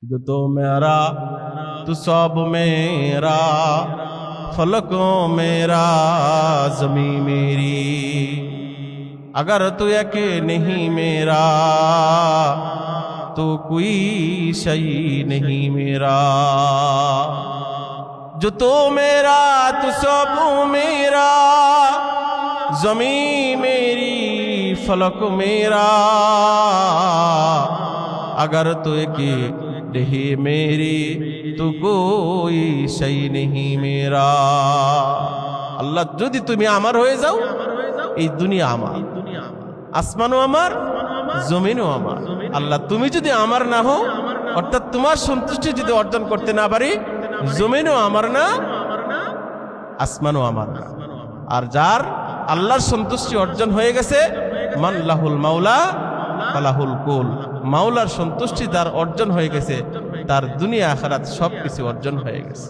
जो तो मेरा तू सब मेरा, फलकों मेरा जमी मेरी। अगर तू एक नहीं मेरा तो कोई शई नहीं मेरा। जो तो मेरा तू सब मेरा, जमी मेरी फलक मेरा। अगर तू एक नहीं मेरी तो कोई शई नहीं मेरा। আল্লাহ যদি তুমি আমার হয়ে যাও, এই দুনিয়া আমার, আসমানও আমার, জমিনও আমার। আল্লাহ তুমি যদি আমার না হও, অর্থাৎ তোমার সন্তুষ্টি যদি অর্জন করতে না পারি, জমিনও আমার না, আসমানও আমার না। আর যার আল্লাহর সন্তুষ্টি অর্জন হয়ে গেছে, মান লাহুল মাওলা ফালাহুল কুল, মাওলার সন্তুষ্টি যার অর্জন হয়ে গেছে, তার দুনিয়া আখিরাত সবকিছু অর্জন হয়ে গেছে।